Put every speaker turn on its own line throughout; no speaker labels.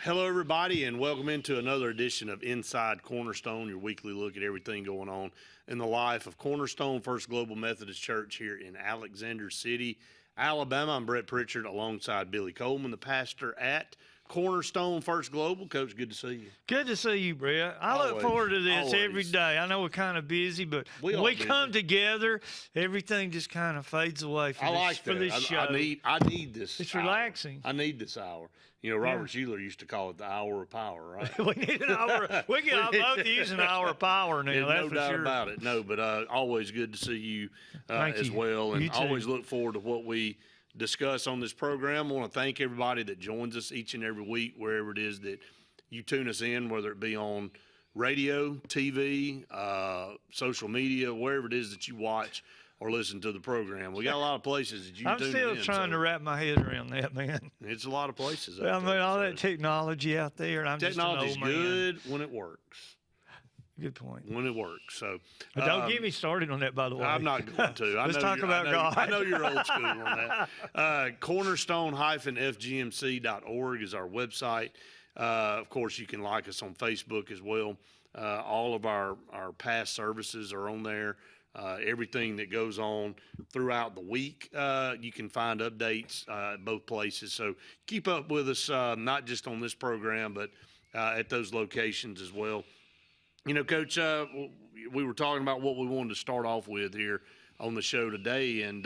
Hello, everybody, and welcome into another edition of Inside Cornerstone, your weekly look at everything going on in the life of Cornerstone First Global Methodist Church here in Alexander City, Alabama. I'm Brett Pritchard alongside Billy Coleman, the pastor at Cornerstone First Global. Coach, good to see you.
Good to see you, Brett. I look
Always,
forward to this
always.
every day. I know we're kind of busy, but when we come together, everything just kind of fades away for this show.
I need this.
It's
hour.
relaxing.
I need this hour. You know, Robert Sheeler used to call it the hour of power, right?
We need an hour. We can both use an hour of power now.
There's
that's
no
for
doubt
sure.
about it. No, but always good to see you as
you.
well, and
You too.
always look forward to what we discuss on this program. I want to thank everybody that joins us each and every week, wherever it is that you tune us in, whether it be on radio, TV, social media, wherever it is that you watch or listen to the program. We got a lot of places that you
I'm
tune
still
in,
trying to wrap my head around that, man.
It's a lot of places.
I mean, all that technology out there, and I'm
technology's
just an old man.
good when it works.
Good point.
When it works. So
But don't get me started on that, by the way.
I'm not going to.
Let's talk about God.
I know you're old school on that. Cornerstone-fgmc.org is our website. Of course, you can like us on Facebook as well. All of our past services are on there. Everything that goes on throughout the week, you can find updates at both places. So keep up with us, not just on this program, but at those locations as well. You know, Coach, we were talking about what we wanted to start off with here on the show today. And,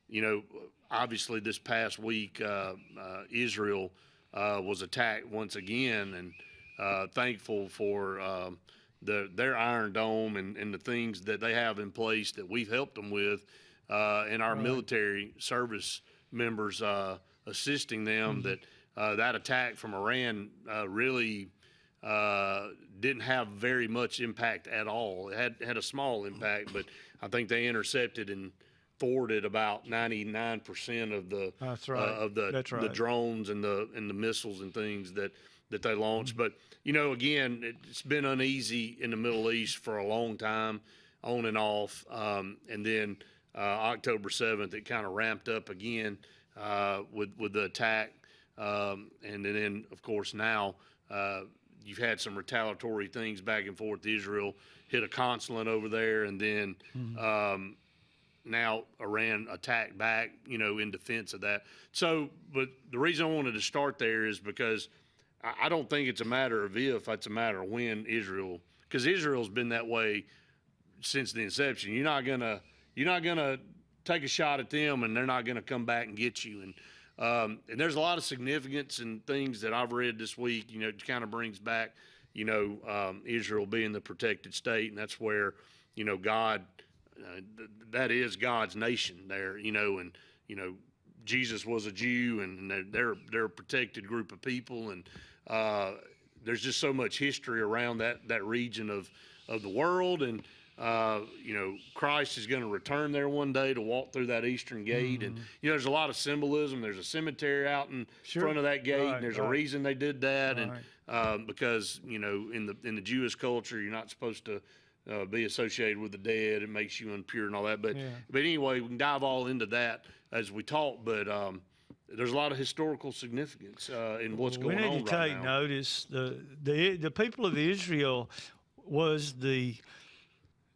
you know, obviously this past week, Israel was attacked once again, and thankful for their Iron Dome and the things that they have in place that we've helped them with, and our military service members assisting them. That attack from Iran really didn't have very much impact at all. It had a small impact, but I think they intercepted and thwarted about 99% of the the drones and the missiles and things that they launched. But you know, again, it's been uneasy in the Middle East for a long time, on and off, and then October 7th it kind of ramped up again with the attack, and then of course now. You've had some retaliatory things back and forth. Israel hit a consulate over there, and then now Iran attacked back, you know, in defense of that. So, but the reason I wanted to start there is because I don't think it's a matter of if, it's a matter of when Israel, because Israel's been that way since the inception. You're not gonna take a shot at them, and they're not gonna come back and get you. And there's a lot of significance and things that I've read this week, you know, it kind of brings back, you know, Israel being the protected state, and that's where, you know, God, that is God's nation there, you know, and, you know, Jesus was a Jew, and they're a protected group of people, and there's just so much history around that region of the world, and you know, Christ is going to return there one day to walk through that eastern gate. And, you know, there's a lot of symbolism. There's a cemetery out in front of that gate. And there's a reason they did that. And because, you know, in the Jewish culture, you're not supposed to be associated with the dead. It makes you impure and all that. But anyway, we can dive all into that as we talk. But there's a lot of historical significance in what's going on right now.
We need to take notice. The people of Israel was the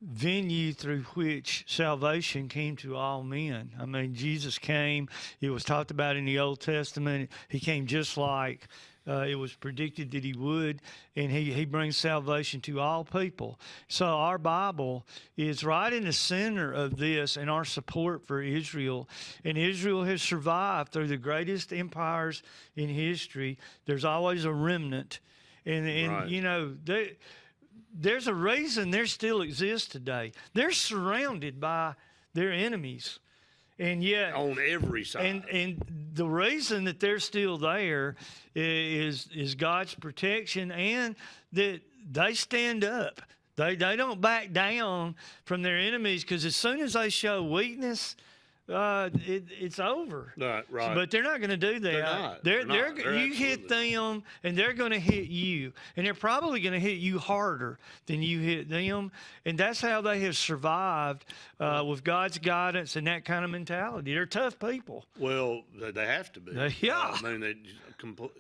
venue through which salvation came to all men. I mean, Jesus came. It was talked about in the Old Testament. He came just like it was predicted that he would, and he brings salvation to all people. So our Bible is right in the center of this and our support for Israel. And Israel has survived through the greatest empires in history. There's always a remnant. And you know, there's a reason they still exist today. They're surrounded by their enemies. And yet,
on every side.
And the reason that they're still there is God's protection, and that they stand up. They don't back down from their enemies, because as soon as they show weakness, it's over.
Right.
But they're not going to do that.
They're not.
They're you
Absolutely
hit them, and they're going to hit you, and they're probably going to hit you harder than you hit them. And that's how they have survived with God's guidance and that kind of mentality. They're tough people.
Well, they have to be.
Yeah.
I mean, they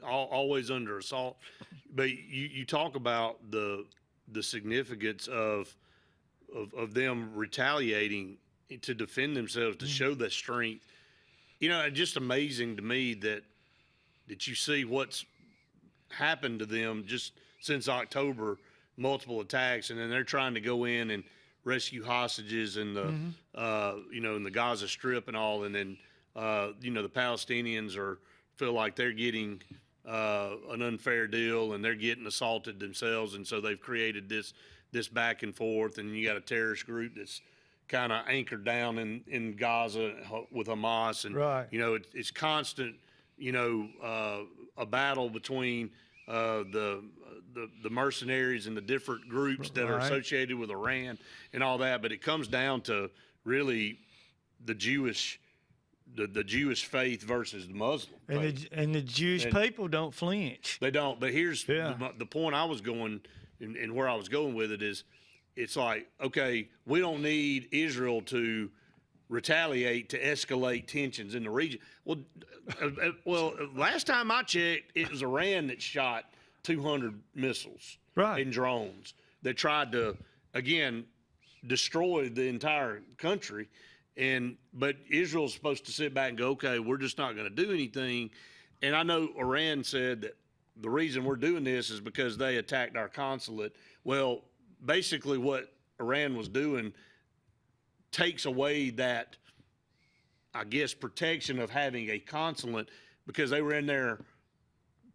always under assault. But you talk about the significance of them retaliating to defend themselves, to show that strength. You know, it's just amazing to me that you see what's happened to them just since October, multiple attacks, and then they're trying to go in and rescue hostages in the in the Gaza Strip and all, and then the Palestinians feel like they're getting an unfair deal, and they're getting assaulted themselves, and so they've created this back and forth, and you got a terrorist group that's kind of anchored down in Gaza with Hamas, and
right.
It's constant, a battle between the mercenaries and the different groups that are associated with Iran and all that. But it comes down to really the Jewish faith versus the Muslim faith.
And the Jewish people don't flinch.
They don't. But here's the point I was going and where I was going with it is, it's like, okay, we don't need Israel to retaliate to escalate tensions in the region. Well, last time I checked, it was Iran that shot 200 missiles and drones that tried to, again, destroy the entire country. But Israel's supposed to sit back and go, okay, we're just not going to do anything. And I know Iran said that the reason we're doing this is because they attacked our consulate. Well, basically what Iran was doing takes away that, I guess, protection of having a consulate, because they were in there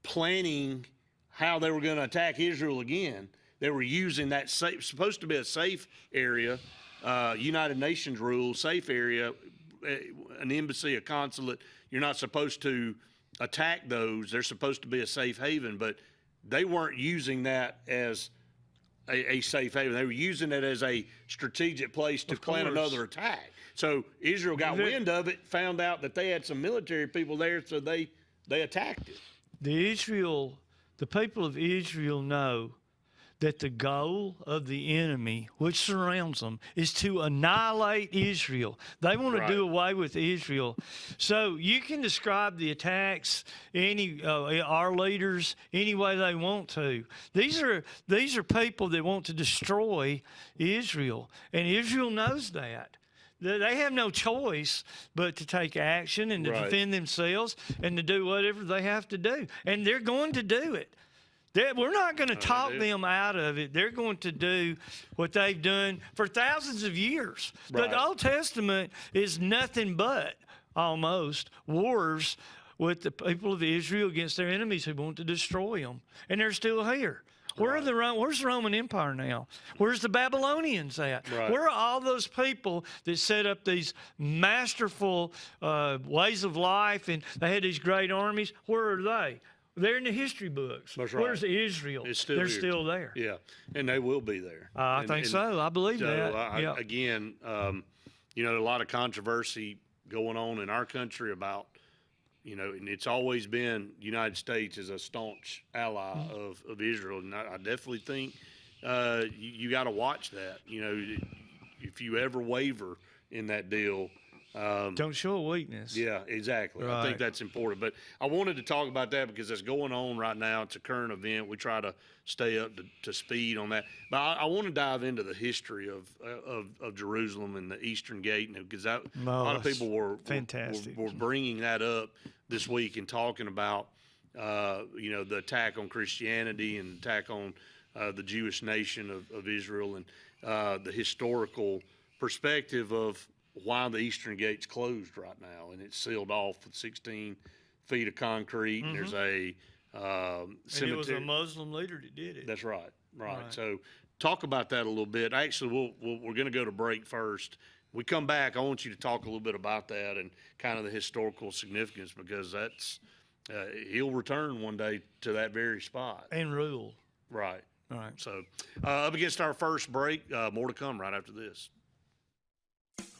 planning how they were going to attack Israel again. They were using that supposed to be a safe area, United Nations rule, safe area, an embassy, a consulate. You're not supposed to attack those. They're supposed to be a safe haven, but they weren't using that as a safe haven. They were using it as a strategic place to plan another attack. So Israel got wind of it, found out that they had some military people there, so they attacked it.
The people of Israel know that the goal of the enemy, which surrounds them, is to annihilate Israel. They want to do away with Israel. So you can describe the attacks, our leaders, any way they want to. These are people that want to destroy Israel, and Israel knows that. They have no choice but to take action and to defend themselves and to do whatever they have to do. And they're going to do it. We're not going to talk them out of it. They're going to do what they've done for thousands of years. The Old Testament is nothing but, almost, wars with the people of Israel against their enemies who want to destroy them. And they're still here. Where's the Roman Empire now? Where's the Babylonians at? Where are all those people that set up these masterful ways of life, and they had these great armies? Where are they? They're in the history books.
That's right.
Where's Israel?
They're
still there.
Yeah, and they will be there.
I think so. I believe that.
Again, a lot of controversy going on in our country about, and it's always been United States as a staunch ally of Israel. And I definitely think you got to watch that. If you ever waver in that deal,
don't show a weakness.
Yeah, exactly. I think that's important. But I wanted to talk about that because it's going on right now. It's a current event. We try to stay up to speed on that. But I want to dive into the history of Jerusalem and the Eastern Gate, because a lot of people were bringing that up this week and talking about the attack on Christianity and attack on the Jewish nation of Israel, and the historical perspective of why the Eastern Gate's closed right now, and it's sealed off with 16 feet of concrete. And there's a cemetery.
And it was a Muslim leader that did it.
That's right. So talk about that a little bit. Actually, we're going to go to break first. We come back, I want you to talk a little bit about that and kind of the historical significance, because that's he'll return one day to that very spot
and rule.
Right. So up against our first break, more to come right after this.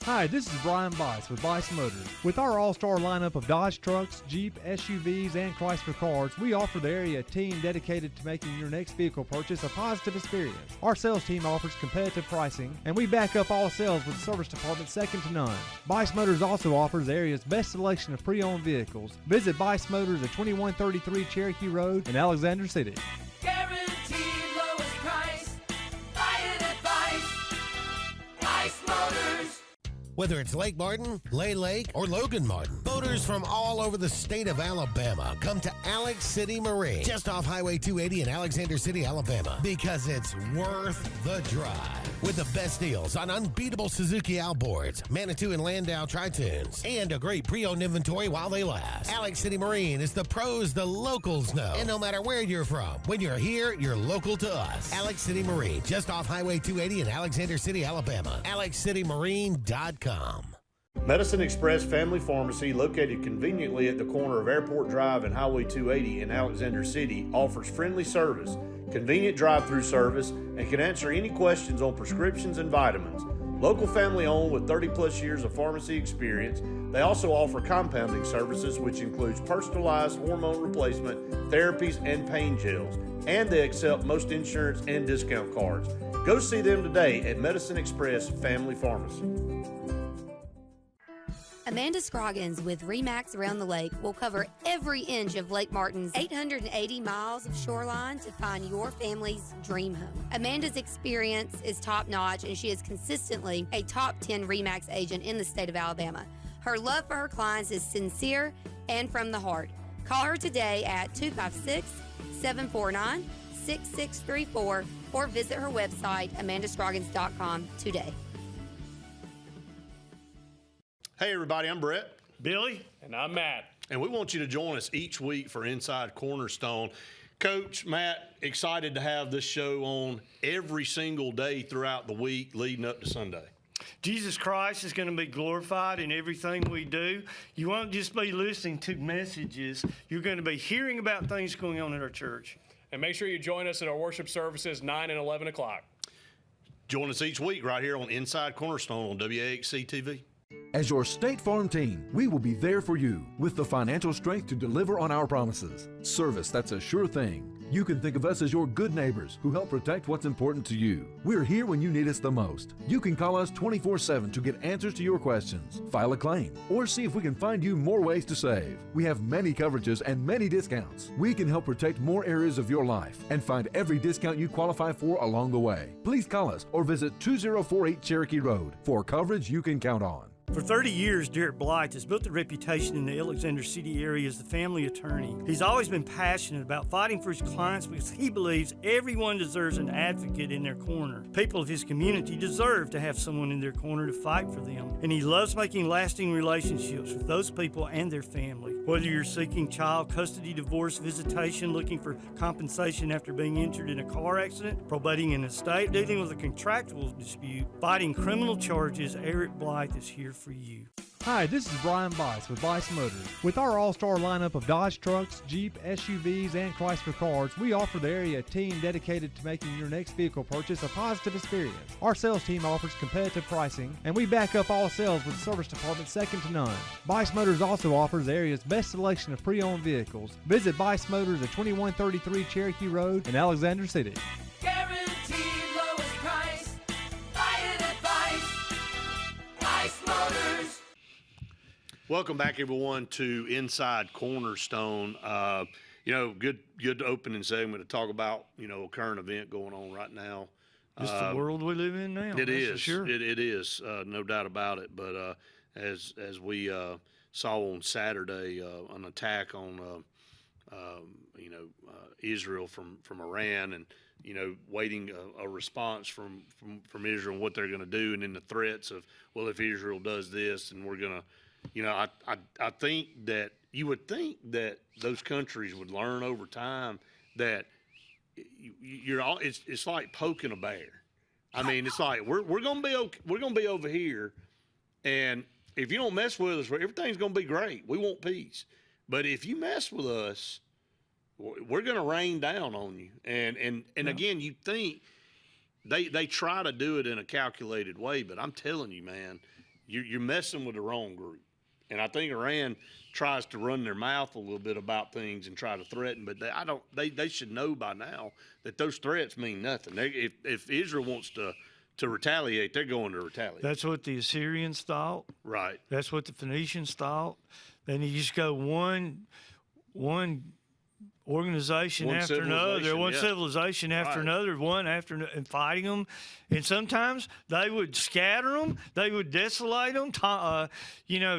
Hi, this is Brian Bice with Bice Motors. With our all-star lineup of Dodge trucks, Jeep, SUVs, and Chrysler cars, we offer the area team dedicated to making your next vehicle purchase a positive experience. Our sales team offers competitive pricing, and we back up all sales with a service department second to none. Bice Motors also offers the area's best selection of pre-owned vehicles. Visit Bice Motors at 2133 Cherokee Road in Alexander City.
Guaranteed lowest price. Buy it at Bice Motors.
Whether it's Lake Martin, Lay Lake, or Logan Martin, boaters from all over the state of Alabama come to Alex City Marine, just off Highway 280 in Alexander City, Alabama, because it's worth the drive. With the best deals on unbeatable Suzuki outboards, Manitou and Landau Tritoons, and a great pre-owned inventory while they last. Alex City Marine is the pros the locals know. And no matter where you're from, when you're here, you're local to us. Alex City Marine, just off Highway 280 in Alexander City, Alabama. AlexCityMarine.com.
Medicine Express Family Pharmacy, located conveniently at the corner of Airport Drive and Highway 280 in Alexander City, offers friendly service, convenient drive-through service, and can answer any questions on prescriptions and vitamins. Local family owned with 30-plus years of pharmacy experience, they also offer compounding services, which includes personalized hormone replacement, therapies, and pain gels. And they accept most insurance and discount cards. Go see them today at Medicine Express Family Pharmacy.
Amanda Scroggins with RE/MAX Around the Lake will cover every inch of Lake Martin's 880 miles of shoreline to find your family's dream home. Amanda's experience is top-notch, and she is consistently a top 10 RE/MAX agent in the state of Alabama. Her love for her clients is sincere and from the heart. Call her today at 256-749-6634 or visit her website, amandascroggins.com, today.
Hey everybody, I'm Brett.
Billy?
And I'm Matt.
And we want you to join us each week for Inside Cornerstone. Coach, Matt, excited to have this show on every single day throughout the week leading up to Sunday.
Jesus Christ is going to be glorified in everything we do. You won't just be listening to messages. You're going to be hearing about things going on in our church.
And make sure you join us at our worship services 9 and 11 o'clock.
Join us each week right here on Inside Cornerstone on WAXC TV.
As your State Farm team, we will be there for you with the financial strength to deliver on our promises. Service that's a sure thing. You can think of us as your good neighbors who help protect what's important to you. We're here when you need us the most. You can call us 24/7 to get answers to your questions, file a claim, or see if we can find you more ways to save. We have many coverages and many discounts. We can help protect more areas of your life and find every discount you qualify for along the way. Please call us or visit 2048 Cherokee Road for coverage you can count on.
For 30 years, Derek Blythe has built a reputation in the Alexander City area as the family attorney. He's always been passionate about fighting for his clients because he believes everyone deserves an advocate in their corner. People of his community deserve to have someone in their corner to fight for them. And he loves making lasting relationships with those people and their family. Whether you're seeking child custody, divorce, visitation, looking for compensation after being injured in a car accident, probating an estate, dealing with a contractual dispute, fighting criminal charges, Eric Blythe is here for you.
Hi, this is Brian Bice with Bice Motors. With our all-star lineup of Dodge trucks, Jeep, SUVs, and Chrysler cars, we offer the area team dedicated to making your next vehicle purchase a positive experience. Our sales team offers competitive pricing, and we back up all sales with a service department second to none. Bice Motors also offers the area's best selection of pre-owned vehicles. Visit Bice Motors at 2133 Cherokee Road in Alexander City.
Guaranteed lowest price. Buy it at Bice Motors.
Welcome back, everyone, to Inside Cornerstone. Good opening segment to talk about, a current event going on right now.
It's the world we live in now.
It
that's
is.
for sure.
It is. No doubt about it. But as we saw on Saturday, an attack on Israel from Iran, and waiting a response from Israel and what they're going to do, and then the threats of, well, if Israel does this, and we're going to. I think that you would think that those countries would learn over time that it's like poking a bear. I mean, it's like we're gonna be okay, we're gonna be over here, and if you don't mess with us, everything's gonna be great. We want peace, but if you mess with us, we're gonna rain down on you. And again, you think they try to do it in a calculated way, but I'm telling you, man. you're messing with the wrong group. And I think Iran tries to run their mouth a little bit about things and try to threaten, but they should know by now that those threats mean nothing. If Israel wants to retaliate, they're going to retaliate.
That's what the Assyrians thought.
Right.
That's what the Phoenicians thought. Then you just go one organization
One
after another,
civilization,
one
yeah.
civilization after
Right.
another, one after another, and fighting them. And sometimes they would scatter them, they would desolate them.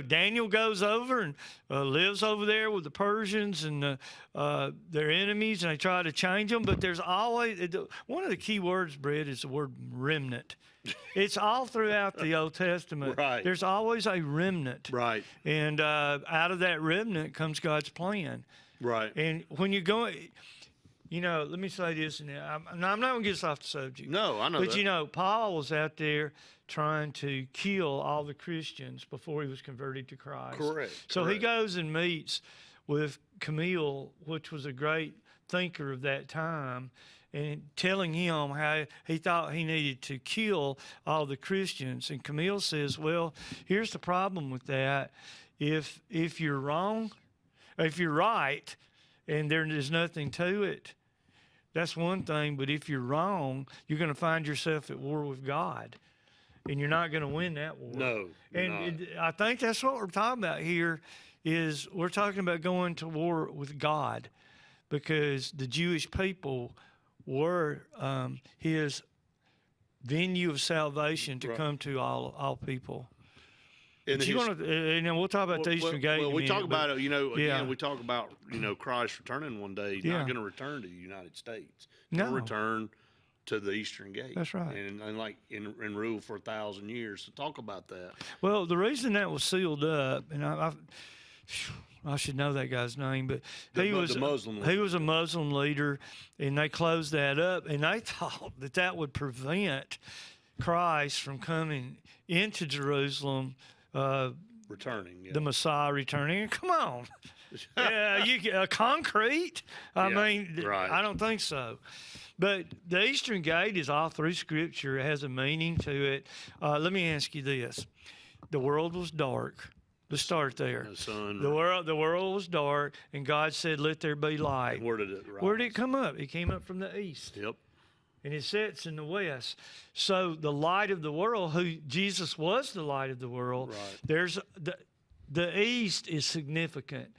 Daniel goes over and lives over there with the Persians and their enemies, and they try to change them. But there's always one of the key words, Brett, is the word remnant. It's all throughout the Old Testament.
Right.
There's always a remnant.
Right.
And out of that remnant comes God's plan.
Right.
And when you're going, let me say this, and I'm not going to get us off the subject.
No, I know
But,
that.
Paul was out there trying to kill all the Christians before he was converted to Christ.
Correct.
So he
correct.
goes and meets with Camille, which was a great thinker of that time, and telling him how he thought he needed to kill all the Christians. And Camille says, well, here's the problem with that. If you're wrong, if you're right and there is nothing to it, that's one thing. But if you're wrong, you're going to find yourself at war with God, and you're not going to win that war.
No. you're not.
And I think that's what we're talking about here is we're talking about going to war with God, because the Jewish people were his venue of salvation to
Right.
come to all people.
And
But you
his-
want to, and then we'll talk about the Eastern Gate. in a
Well, we
minute,
talk about it, again,
yeah.
we talk about, Christ returning one day. He's
Yeah.
not going to return to the United States.
No.
He'll return to the Eastern Gate.
That's right.
And rule for 1,000 years. So talk about that.
Well, the reason that was sealed up, and I should know that guy's name, but he was
The Muslim
he
leader.
was a Muslim leader, and they closed that up, and they thought that would prevent Christ from coming into Jerusalem.
Returning. Yeah.
The Messiah returning. Come on. Yeah, concrete? I
Yeah,
mean,
right.
I don't think so. But the Eastern Gate is all through Scripture. It has a meaning to it. Let me ask you this. The world was dark. Let's start there.
The sun.
The world was dark, and God said, let there be light.
Where did it rise?
Where did it come up? It came up from the east.
Yep.
And it sets in the west. So the light of the world, who Jesus was the light of the world,
Right.
there's the east is significant.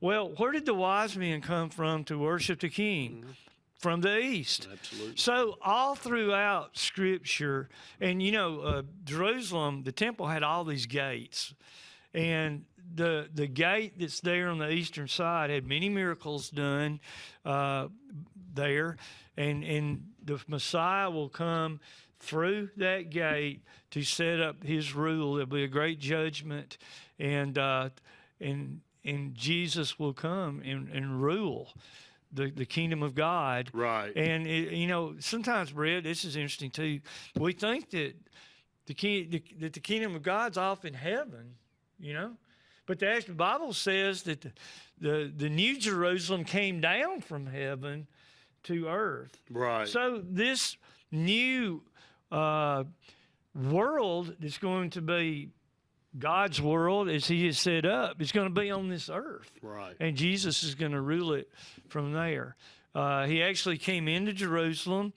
Well, where did the wise men come from to worship the king?
Mm-hmm.
From the east.
Absolutely.
So all throughout Scripture, and Jerusalem, the temple had all these gates. And the gate that's there on the eastern side had many miracles done there. And the Messiah will come through that gate to set up his rule. There'll be a great judgment, and Jesus will come and rule the kingdom of God.
Right.
And sometimes, Brett, this is interesting too. We think that the kingdom of God's off in heaven, but the Bible says that the New Jerusalem came down from heaven to earth.
Right.
So this new world that's going to be God's world, as he has set up, is going to be on this earth.
Right.
And Jesus is going to rule it from there. He actually came into Jerusalem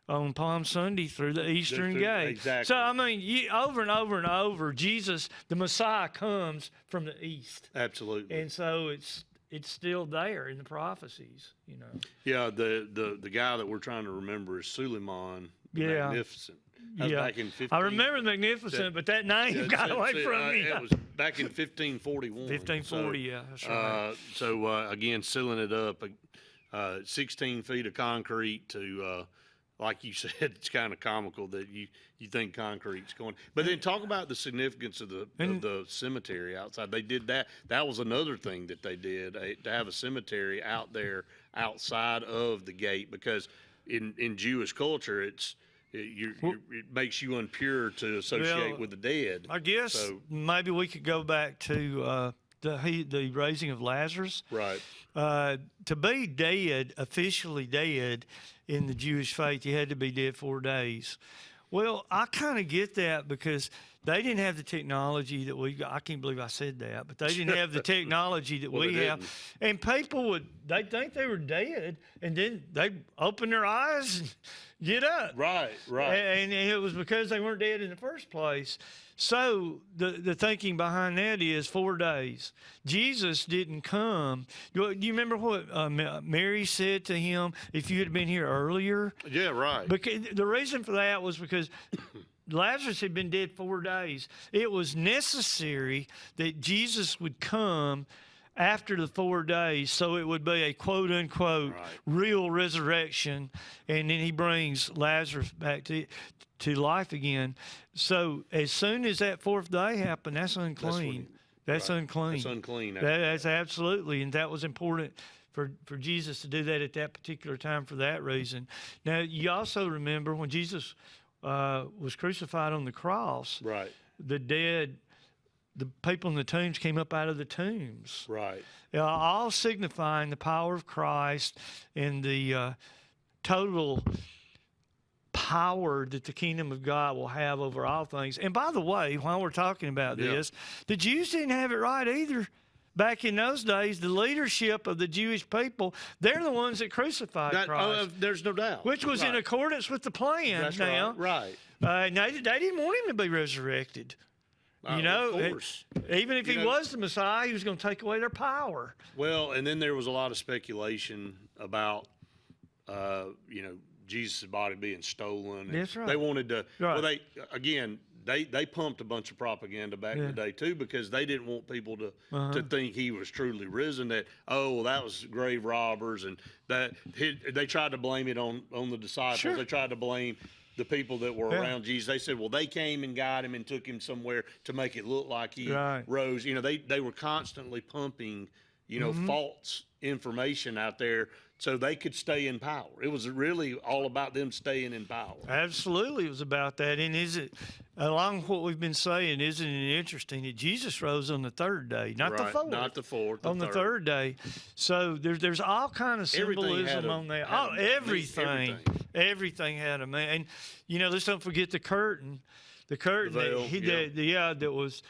on Palm Sunday through the Eastern Gate.
Exactly.
So, I mean, over and over and over, Jesus, the Messiah, comes from the east.
Absolutely.
And so it's still there in the prophecies,
Yeah, the guy that we're trying to remember is Suleiman the
Yeah.
Magnificent. That was back in 15.
I remember the Magnificent, but that name got away from me.
It was back in 1541.
1540, yeah, that's right.
Again, sealing it up, 16 feet of concrete to, like you said, it's kind of comical that you think concrete's going. But then talk about the significance of the cemetery outside. They did that. That was another thing that they did, to have a cemetery out there outside of the gate, because in Jewish culture, it makes you impure to associate with the dead.
I guess maybe we could go back to the raising of Lazarus.
Right.
To be dead, officially dead in the Jewish faith, you had to be dead 4 days. Well, I kind of get that, because They didn't have the technology that we got. I can't believe I said that, but they didn't have the technology that
Well,
we
they
have.
didn't.
And people they'd think they were dead, and then they open their eyes and get up.
Right, right.
And it was because they weren't dead in the first place. So the thinking behind that is 4 days. Jesus didn't come. Do you remember what Mary said to him? If you had been here earlier,
Yeah, right.
because the reason for that was because Lazarus had been dead 4 days. It was necessary that Jesus would come after the 4 days, so it would be a quote unquote real resurrection, and then he brings Lazarus back to life again. So as soon as that fourth day happened, that's unclean. That's unclean.
That's unclean.
That's absolutely, and that was important for Jesus to do that at that particular time for that reason. Now, you also remember when Jesus was crucified on the cross,
Right,
the people in the tombs came up out of the tombs,
right.
all signifying the power of Christ and the total power that the kingdom of God will have over all things. And by the way, while we're talking about this, the Jews didn't have it right either. Back in those days, the leadership of the Jewish people, they're the ones that crucified Christ.
There's no doubt.
Which was in
Right.
accordance with the plan.
That's
now,
right.
now, they didn't want him to be resurrected. You know,
of course.
even if
You
he
know-
was the Messiah, he was going to take away their power.
Well, and then there was a lot of speculation about, Jesus' body being stolen.
That's right.
They wanted to.
Right.
Well, they pumped a bunch of propaganda back in the day too, because they didn't want people to think he was truly risen. That that was grave robbers, and that they tried to blame it on the disciples.
Sure.
They tried to blame the people that were around Jesus. They said, well, they came and got him and took him somewhere to make it look like he rose. They were constantly pumping, false information out there so they could stay in power. It was really all about them staying in power.
Absolutely, it was about that. And is it, along with what we've been saying, isn't it interesting that Jesus rose on the third day, not the
Right,
fourth?
not the fourth.
On the third day. So there's all kind of
Everything
symbolism
had a-
on that.
had a meaning,
Everything. Everything had a meaning. And let's don't forget the curtain. The curtain
veil,
that was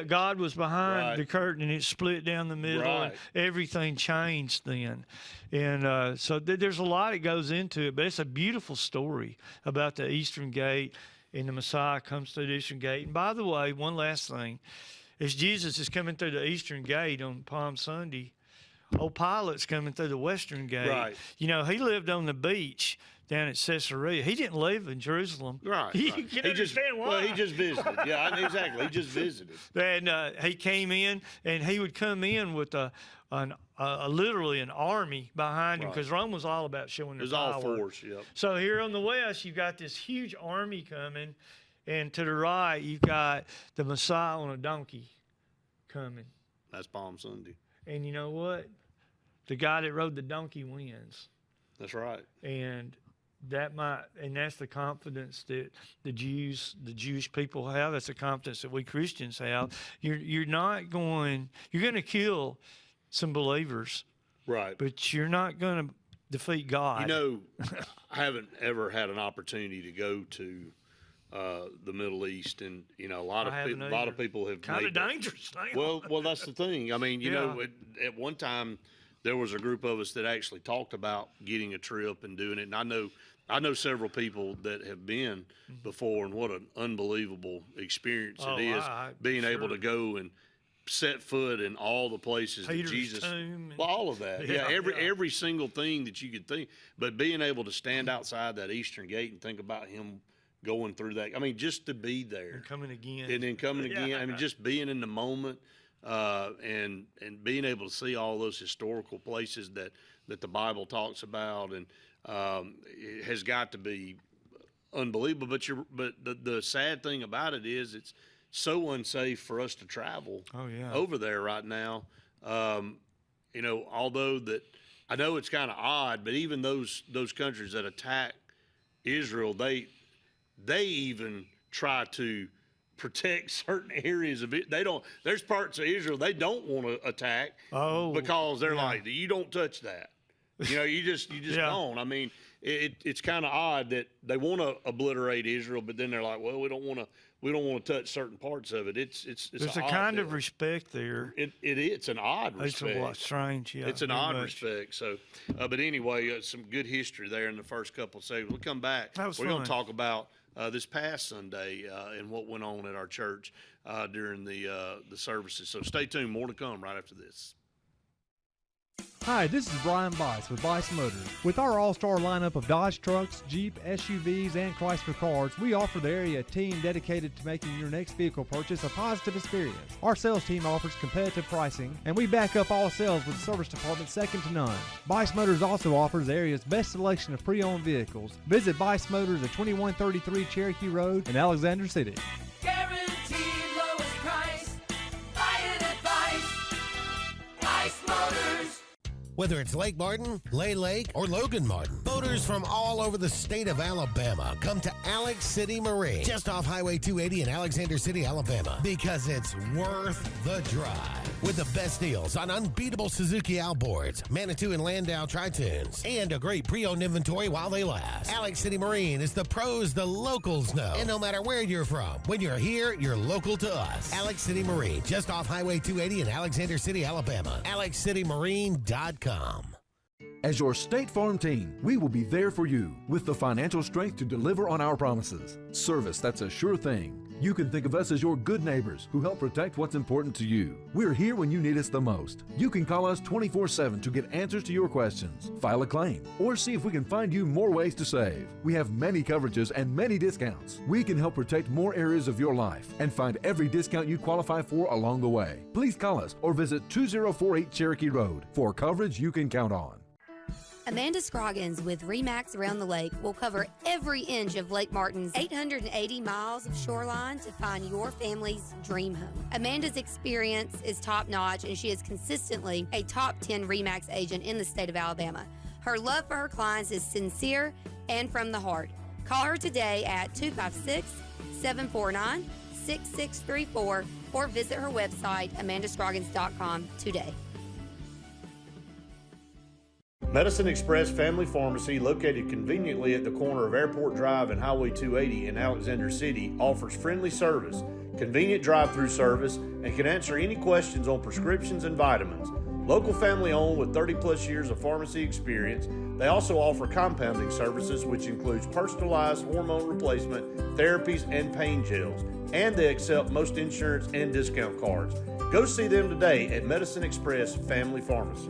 God was behind
Right.
the curtain, and it split down the middle, and
Right.
everything changed then. And so there's a lot that goes into it, but it's a beautiful story about the Eastern Gate, and the Messiah comes through the Eastern Gate. And by the way, one last thing, as Jesus is coming through the Eastern Gate on Palm Sunday, old Pilate's coming through the Western Gate.
Right.
He lived on the beach down at Caesarea. He didn't live in Jerusalem.
Right.
You
right.
can
He just,
understand why.
well, he just visited. Yeah, exactly. He just visited.
And he came in, and he would come in with literally an army behind him,
Right.
because Rome was all about showing
It
their
was
power.
all force, yep.
So here on the west, you've got this huge army coming, and to the right, you've got the Messiah on a donkey coming.
That's Palm Sunday.
And you know what? The guy that rode the donkey wins.
That's right.
And that's the confidence that the Jewish people have. That's the confidence that we Christians have. You're going to kill some believers,
Right.
but you're not going to defeat God.
I haven't ever had an opportunity to go to the Middle East, and a lot of people have
kind of
made that.
dangerous now.
Well, that's the thing. I mean,
Yeah.
at one time there was a group of us that actually talked about getting a trip and doing it. And I know several people that have been before, and what an unbelievable experience it is being able to go and set foot in all the places
Peter's
that Jesus,
tomb and-
well, all of that.
Yeah,
every single thing that you could think, but being able to stand outside that Eastern Gate and think about him going through that. I mean, just to be there.
And coming again.
And then coming again. I mean, just being in the moment, and being able to see all those historical places that the Bible talks about, and it has got to be unbelievable. But the sad thing about it is it's so unsafe for us to travel over there right now. Although that I know it's kind of odd, but even those countries that attack Israel, they even try to protect certain areas of it. They don't. There's parts of Israel they don't want to attack because they're like, you don't touch that. You just don't. I mean, it's kind of odd that they want to obliterate Israel, but then they're like, well, we don't want we don't want to touch certain parts of it. It's
There's
an
a
odd
kind of
deal.
respect there.
It's an odd respect.
It's a lot strange, yeah.
It's an
very
odd
much.
respect. So, but anyway, some good history there in the first couple of segments. We'll come back.
That was
We're going to
fun.
talk about this past Sunday and what went on at our church during the services. So stay tuned. More to come right after this.
Hi, this is Brian Bice with Bice Motors. With our all-star lineup of Dodge trucks, Jeep, SUVs, and Chrysler cars, we offer the area team dedicated to making your next vehicle purchase a positive experience. Our sales team offers competitive pricing, and we back up all sales with a service department second to none. Bice Motors also offers the area's best selection of pre-owned vehicles. Visit Bice Motors at 2133 Cherokee Road in Alexander City.
Guaranteed lowest price. Buy it at Bice. Bice Motors.
Whether it's Lake Martin, Lay Lake, or Logan Martin, boaters from all over the state of Alabama come to Alex City Marine, just off Highway 280 in Alexander City, Alabama, because it's worth the drive. With the best deals on unbeatable Suzuki outboards, Manitou and Landau tri-tunes, and a great pre-owned inventory while they last. Alex City Marine is the pros the locals know. And no matter where you're from, when you're here, you're local to us. Alex City Marine, just off Highway 280 in Alexander City, Alabama. AlexCityMarine.com.
As your State Farm team, we will be there for you with the financial strength to deliver on our promises. Service that's a sure thing. You can think of us as your good neighbors who help protect what's important to you. We're here when you need us the most. You can call us 24/7 to get answers to your questions, file a claim, or see if we can find you more ways to save. We have many coverages and many discounts. We can help protect more areas of your life and find every discount you qualify for along the way. Please call us or visit 2048 Cherokee Road for coverage you can count on.
Amanda Scroggins with RE/MAX Around the Lake will cover every inch of Lake Martin's 880 miles of shoreline to find your family's dream home. Amanda's experience is top-notch, and she is consistently a top 10 RE/MAX agent in the state of Alabama. Her love for her clients is sincere and from the heart. Call her today at 256-749-6634 or visit her website, amandascroggins.com, today.
Medicine Express Family Pharmacy, located conveniently at the corner of Airport Drive and Highway 280 in Alexander City, offers friendly service, convenient drive-through service, and can answer any questions on prescriptions and vitamins. Local family owned with 30-plus years of pharmacy experience, they also offer compounding services, which includes personalized hormone replacement, therapies, and pain gels. And they accept most insurance and discount cards. Go see them today at Medicine Express Family Pharmacy.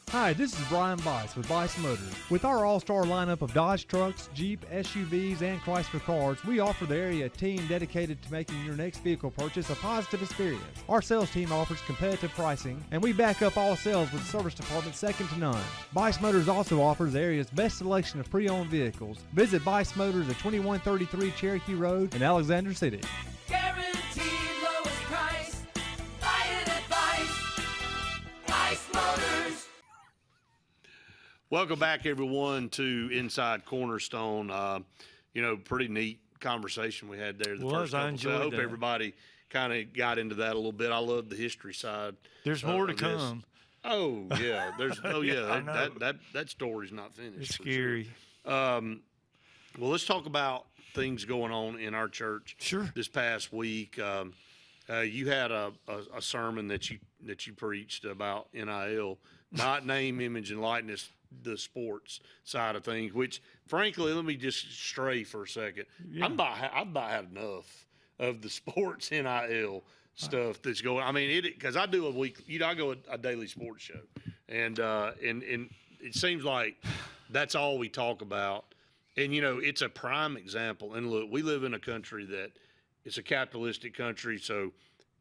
Hi, this is Brian Bice with Bice Motors. With our all-star lineup of Dodge trucks, Jeep, SUVs, and Chrysler cars, we offer the area team dedicated to making your next vehicle purchase a positive experience. Our sales team offers competitive pricing, and we back up all sales with a service department second to none. Bice Motors also offers the area's best selection of pre-owned vehicles. Visit Bice Motors at 2133 Cherokee Road in Alexander City.
Guaranteed lowest price. Buy it at Bice. Bice Motors.
Welcome back, everyone, to Inside Cornerstone. Pretty neat conversation we had there.
I enjoyed
I hope
that.
everybody kind of got into that a little bit. I love the history side.
There's more to
of this.
come.
Oh yeah,
I know.
that story's not finished.
It's
for
scary.
Sure. Well, let's talk about things going on in our church.
Sure.
This past week, you had a sermon that you preached about NIL, not name, image, and likeness, the sports side of things. Which, frankly, let me just stray for a second.
Yeah.
I've about had enough of the sports NIL stuff that's going. I mean, because I do I go a daily sports show, and it seems like that's all we talk about. And it's a prime example. And look, we live in a country that it's a capitalistic country, so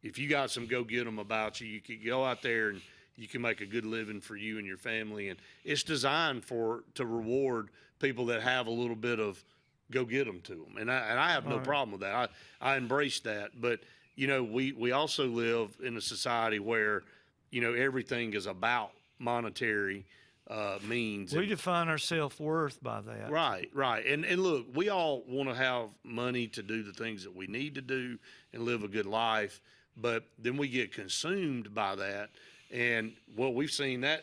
if you got some go get 'em about you, you can go out there and you can make a good living for you and your family. And it's designed to reward people that have a little bit of go get 'em to them. And I have no problem with that. I embrace that. But we also live in a society where everything is about monetary means.
We define our self-worth by that.
Right. And look, we all want to have money to do the things that we need to do and live a good life, but then we get consumed by that. And we've seen that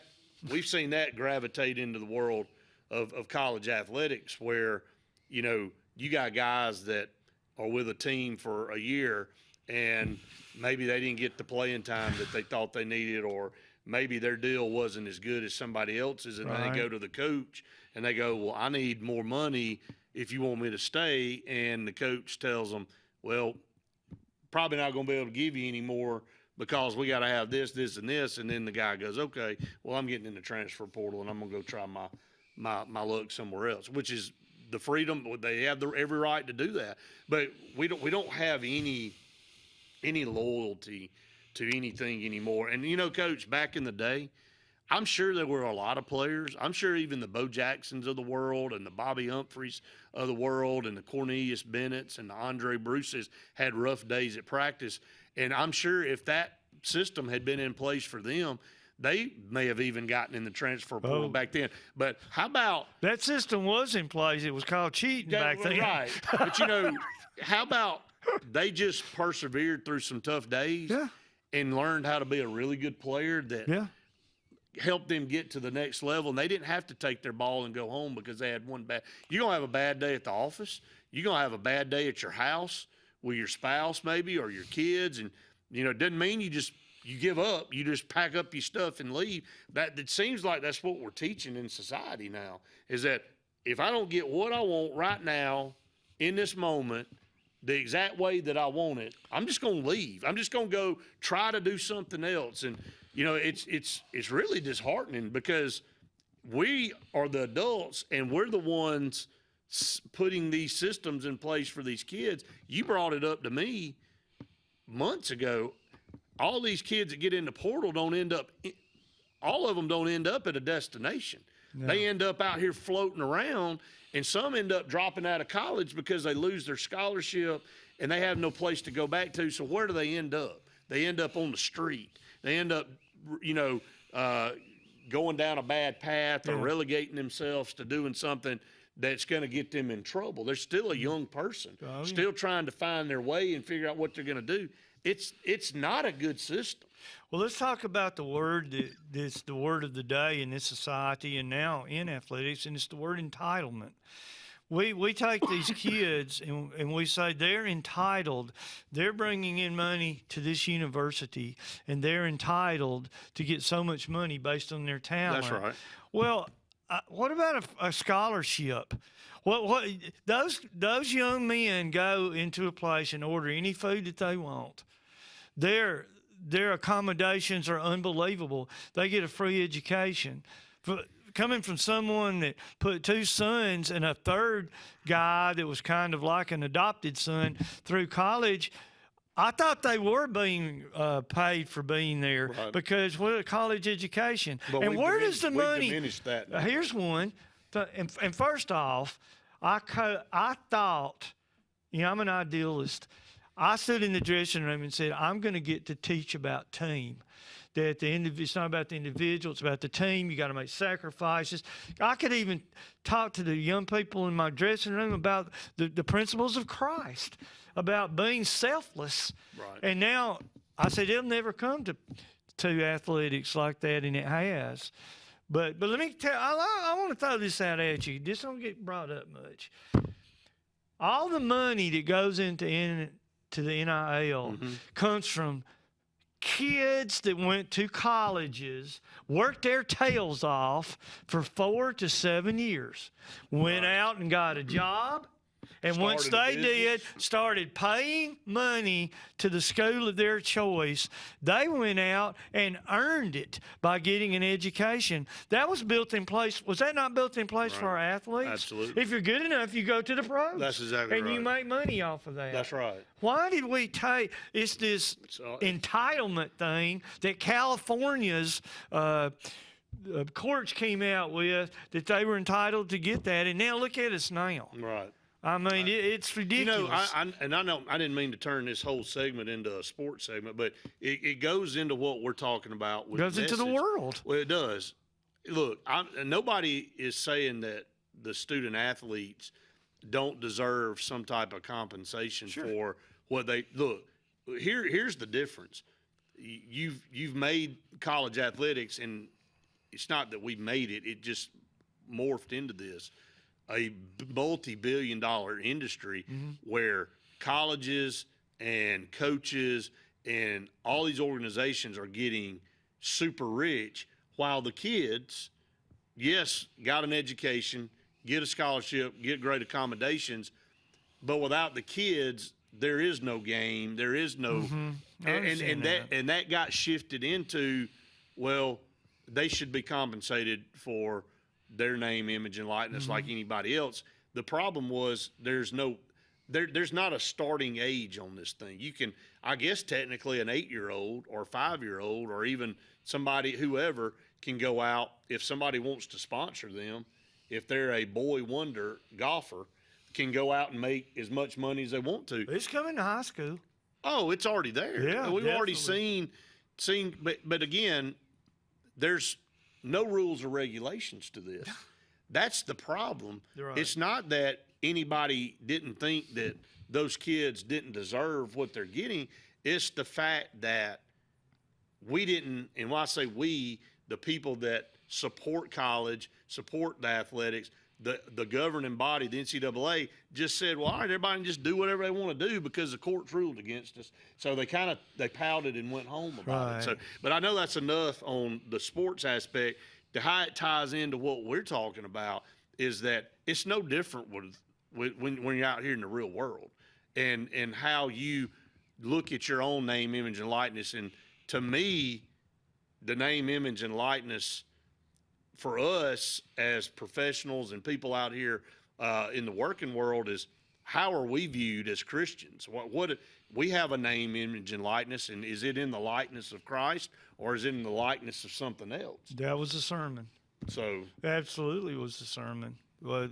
gravitate into the world of college athletics, where you got guys that or with a team for a year, and maybe they didn't get the playing time that they thought they needed, or maybe their deal wasn't as good as somebody else's, and then
Right.
they go to the coach and they go, well, I need more money if you want me to stay. And the coach tells them, well, probably not going to be able to give you any more because we got to have this, this, and this. And then the guy goes, okay, well, I'm getting in the transfer portal and I'm going to go try my luck somewhere else, which is the freedom. They have every right to do that. But we don't have any loyalty to anything anymore. And, you know, Coach, back in the day, I'm sure there were a lot of players. I'm sure even the Bo Jacksons of the world and the Bobby Humphreys of the world and the Cornelius Bennetts and the Andre Bruces had rough days at practice. And I'm sure if that system had been in place for them, they may have even gotten in the transfer portal back then. But how about
That system was in place. It was called cheating back then.
Right. But, you know, how about they just persevered through some tough days
Yeah.
and learned how to be a really good player that
Yeah.
helped them get to the next level, and they didn't have to take their ball and go home because they had one bad. You're gonna have a bad day at the office. You're gonna have a bad day at your house with your spouse, maybe, or your kids, and you know, it doesn't mean you give up. You just pack up your stuff and leave. That it seems like that's what we're teaching in society now. Is that if I don't get what I want right now in this moment, the exact way that I want it, I'm just gonna leave. I'm just gonna go try to do something else. And you know, it's really disheartening because we are the adults and we're the ones putting these systems in place for these kids. You brought it up to me months ago. All these kids that get in the portal all of them don't end up at a destination. No. They end up out here floating around, and some end up dropping out of college because they lose their scholarship and they have no place to go back to. So where do they end up? They end up on the street. They end up, you know, going down a bad path or relegating themselves to doing something that's going to get them in trouble. They're still a young person, still trying to find their way and figure out what they're going to do. It's not a good system.
Well, let's talk about the word that's the word of the day in this society and now in athletics, and it's the word entitlement. We take these kids and we say they're entitled. They're bringing in money to this university, and they're entitled to get so much money based on their talent.
That's right.
Well, what about a scholarship? What those young men go into a place and order any food that they want. Their accommodations are unbelievable. They get a free education. Coming from someone that put two sons and a third guy that was kind of like an adopted son through college, I thought they were being paid for being there because what a college education.
But
and where does the money?
Diminished that now.
Here's one. And first off, I thought, you know, I'm an idealist. I stood in the dressing room and said, I'm going to get to teach about team. That it's not about the individual, it's about the team. You got to make sacrifices. I could even talk to the young people in my dressing room about the principles of Christ, about being selfless.
Right.
And now I said it'll never come to athletics like that, and it has. But let me tell I want to throw this out at you. This don't get brought up much. All the money that goes into the NIL comes from kids that went to colleges, worked their tails off for 4 to 7 years, went out and got a job, and once they did, started paying money to the school of their choice, they went out and earned it by getting an education. That was built in place. Was that not built in place for our athletes?
Absolutely.
If you're good enough, you go to the pros.
That's exactly
and
right.
you make money off of that.
That's right.
Why did we take it's this entitlement thing that California's courts came out with, that they were entitled to get that, and now look at us now.
Right.
I mean, it's ridiculous.
You know, I didn't mean to turn this whole segment into a sports segment, but it goes into what we're talking about. With
goes into the world.
Well, it does. Look, nobody is saying that the student athletes don't deserve some type of compensation for what they look. Here's the difference. You've made college athletics, and it's not that we made it; it just morphed into this. A multi-billion-dollar industry where colleges and coaches and all these organizations are getting super rich, while the kids, yes, got an education, get a scholarship, get great accommodations, but without the kids, there is no game, there is no, and that got shifted into, well, they should be compensated for their name, image, and likeness like anybody else. The problem was there's not a starting age on this thing. You can, I guess, technically an 8-year-old or 5-year-old or even somebody, whoever, can go out if somebody wants to sponsor them. If they're a boy wonder golfer, can go out and make as much money as they want to.
It's coming to high school.
Oh, it's already there.
Yeah,
we've already
definitely.
seen, but again, there's no rules or regulations to this. That's the problem.
You're right.
It's not that anybody didn't think that those kids didn't deserve what they're getting. It's the fact that we didn't, and when I say we, the people that support college, support the athletics, the governing body, the NCAA, just said, well, all right, everybody can just do whatever they want to do because the court's ruled against us. So they pouted and went home about it. So, but I know that's enough on the sports aspect. To how it ties into what we're talking about is that it's no different when you're out here in the real world and how you look at your own name, image, and likeness. And to me, the name, image, and likeness for us as professionals and people out here in the working world is, how are we viewed as Christians? What we have a name, image, and likeness, and is it in the likeness of Christ or is it in the likeness of something else?
That was the sermon.
So
Absolutely was the sermon. Well,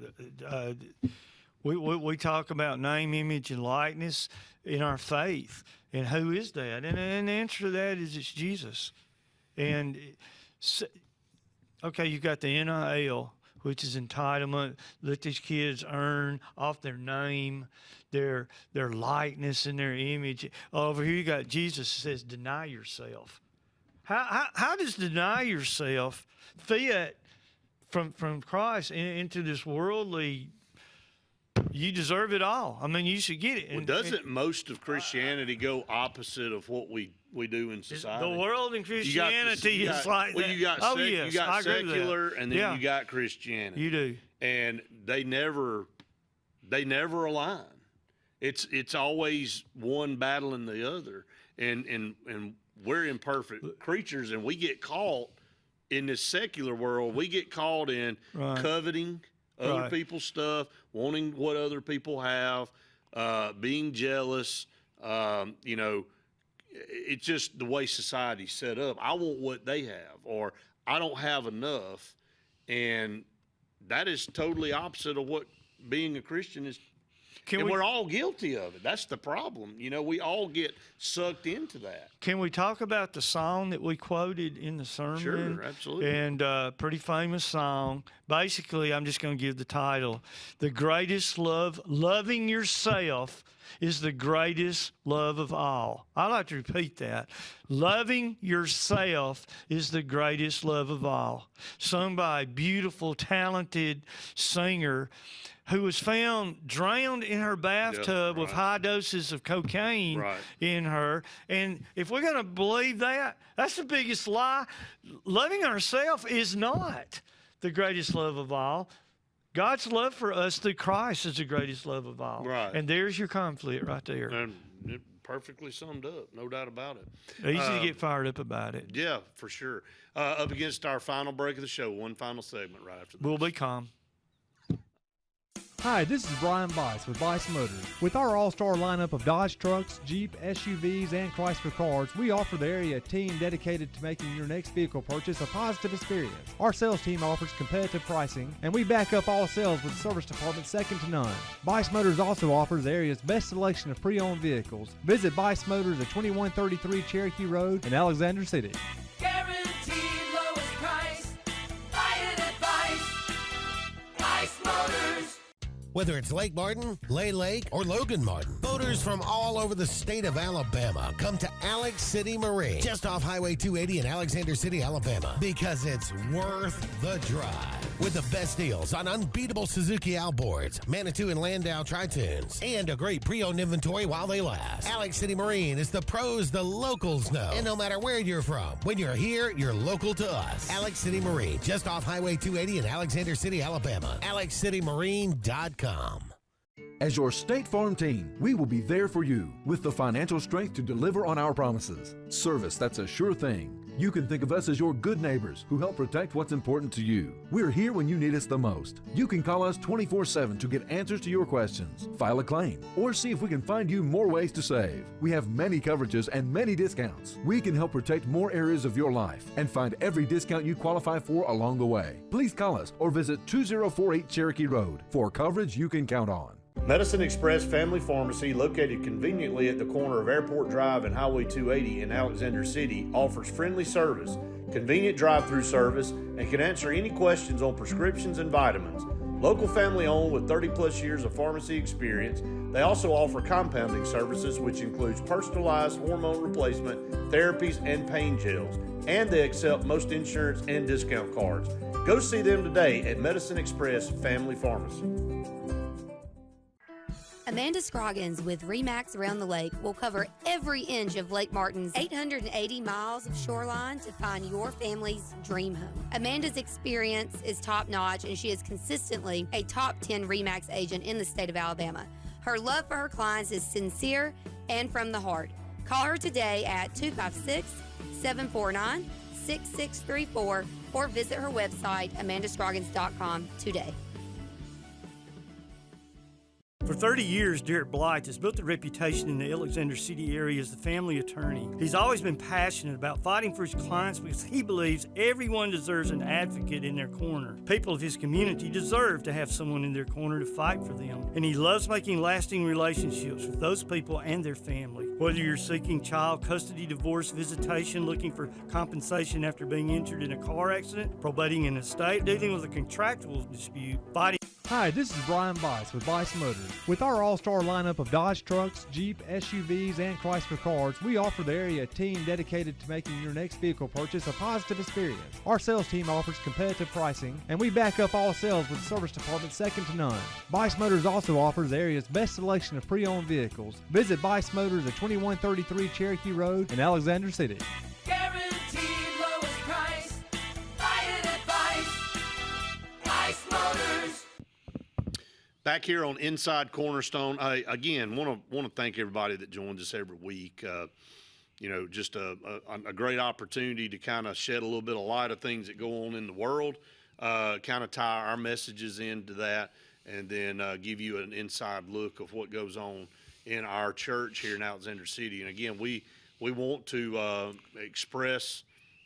we talk about name, image, and likeness in our faith. And who is that? And the answer to that is it's Jesus. And okay, you got the NIL, which is entitlement. Let these kids earn off their name, their likeness, and their image. Over here, you got Jesus says, deny yourself. How does deny yourself fit from Christ into this worldly? You deserve it all. I mean, you should get it.
Well, doesn't most of Christianity go opposite of what we do in society?
The world in Christianity is like that.
Well, you got
yes,
you got
I agree with that.
secular, and then you got Christianity.
You do.
And they never align. It's always one battling the other, and we're imperfect creatures, and we get caught in this secular world. We get caught in coveting other people's stuff, wanting what other people have, being jealous. It's just the way society's set up. I want what they have, or I don't have enough, and that is totally opposite of what being a Christian is. We're all guilty of it. That's the problem. We all get sucked into that.
Can we talk about the song that we quoted in the sermon?
Sure, absolutely.
And pretty famous song. Basically, I'm just going to give the title. The greatest love, loving yourself, is the greatest love of all. I like to repeat that. Loving yourself is the greatest love of all. Sung by a beautiful, talented singer who was found drowned in her bathtub with high doses of cocaine in her. And if we're going to believe that, that's the biggest lie. Loving ourselves is not the greatest love of all. God's love for us through Christ is the greatest love of all.
Right.
And there's your conflict right there.
And it perfectly summed up, no doubt about it.
Easy to get fired up about it.
Yeah, for sure. Up against our final break of the show, one final segment right after this.
We'll be calm.
Hi, this is Brian Bice with Bice Motors. With our all-star lineup of Dodge trucks, Jeep, SUVs, and Chrysler cars, we offer the area team dedicated to making your next vehicle purchase a positive experience. Our sales team offers competitive pricing, and we back up all sales with service department second to none. Bice Motors also offers the area's best selection of pre-owned vehicles. Visit Bice Motors at 2133 Cherokee Road in Alexander City.
Guaranteed lowest price. Buy it at Bice Motors.
Whether it's Lake Martin, Lay Lake, or Logan Martin, boaters from all over the state of Alabama come to Alex City Marine, just off Highway 280 in Alexander City, Alabama, because it's worth the drive. with the best deals on unbeatable Suzuki outboards, Manitou and Landau tri-tunes, and a great pre-owned inventory while they last. Alex City Marine is the pros the locals know. And no matter where you're from, when you're here, you're local to us. Alex City Marine, just off Highway 280 in Alexander City, Alabama. AlexCityMarine.com.
As your State Farm team, we will be there for you with the financial strength to deliver on our promises. Service that's a sure thing. You can think of us as your good neighbors who help protect what's important to you. We're here when you need us the most. You can call us 24/7 to get answers to your questions, file a claim, or see if we can find you more ways to save. We have many coverages and many discounts. We can help protect more areas of your life and find every discount you qualify for along the way. Please call us or visit 2048 Cherokee Road for coverage you can count on.
Medicine Express Family Pharmacy, located conveniently at the corner of Airport Drive and Highway 280 in Alexander City, offers friendly service, convenient drive-through service, and can answer any questions on prescriptions and vitamins. Local family owned with 30-plus years of pharmacy experience, they also offer compounding services, which includes personalized hormone replacement, therapies, and pain gels. And they accept most insurance and discount cards. Go see them today at Medicine Express Family Pharmacy.
Amanda Scroggins with RE/MAX Around the Lake will cover every inch of Lake Martin's 880 miles of shoreline to find your family's dream home. Amanda's experience is top-notch, and she is consistently a top 10 RE/MAX agent in the state of Alabama. Her love for her clients is sincere and from the heart. Call her today at 256-749-6634 or visit her website, amandascroggins.com, today.
For 30 years, Derek Blythe has built a reputation in the Alexander City area as the family attorney. He's always been passionate about fighting for his clients because he believes everyone deserves an advocate in their corner. People of his community deserve to have someone in their corner to fight for them. And he loves making lasting relationships with those people and their family. Whether you're seeking child custody, divorce, visitation, looking for compensation after being injured in a car accident, probating an estate, dealing with a contractual dispute, fighting.
Hi, this is Brian Bice with Bice Motors. With our all-star lineup of Dodge trucks, Jeep, SUVs, and Chrysler cars, we offer the area team dedicated to making your next vehicle purchase a positive experience. Our sales team offers competitive pricing, and we back up all sales with a service department second to none. Bice Motors also offers the area's best selection of pre-owned vehicles. Visit Bice Motors at 2133 Cherokee Road in Alexander City.
Guaranteed lowest price. Buy it at Bice. Bice Motors.
Back here on Inside Cornerstone, I again want to thank everybody that joins us every week. Just a great opportunity to kind of shed a little bit of light of things that go on in the world, kind of tie our messages into that, and then give you an inside look of what goes on in our church here in Alexander City. And again, we want to express,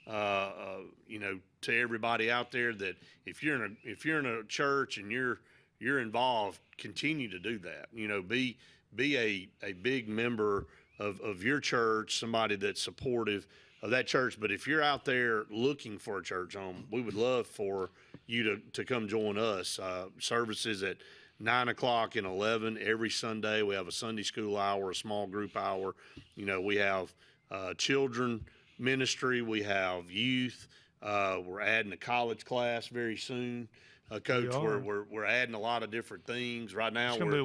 to everybody out there that if you're in a church and you're involved, continue to do that. Be a big member of your church, somebody that's supportive of that church. But if you're out there looking for a church home, we would love for you to come join us. Services at 9 o'clock and 11 every Sunday. We have a Sunday school hour, a small group hour. We have children ministry. We have youth. We're adding a college class very soon. Coach, we're adding a lot of different things right now.
It's going to be a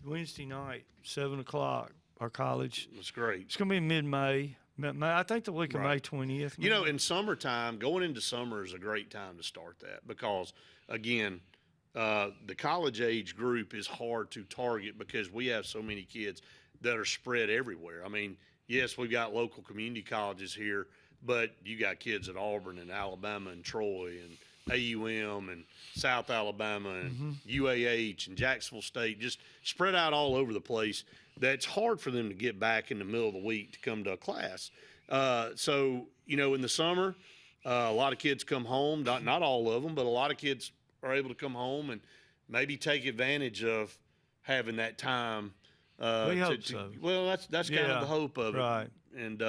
Wednesday night, 7 o'clock, our college.
That's great.
It's going to be mid-May. I think the week of May 20th.
In summertime, going into summer is a great time to start that because, again, the college age group is hard to target because we have so many kids that are spread everywhere. I mean, yes, we've got local community colleges here, but you got kids at Auburn and Alabama and Troy and AUM and South Alabama and UAH and Jacksonville State, just spread out all over the place. That's hard for them to get back in the middle of the week to come to a class. So, in the summer, a lot of kids come home, not all of them, but a lot of kids are able to come home and maybe take advantage of having that time.
We hope so.
Well, that's kind of the hope of it.
Right.
And,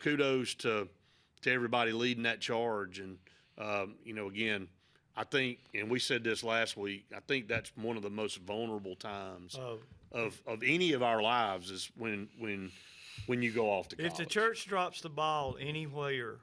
kudos to everybody leading that charge. And, again, I think, and we said this last week, I think that's one of the most vulnerable times of any of our lives is when you go off to college.
If the church drops the ball anywhere,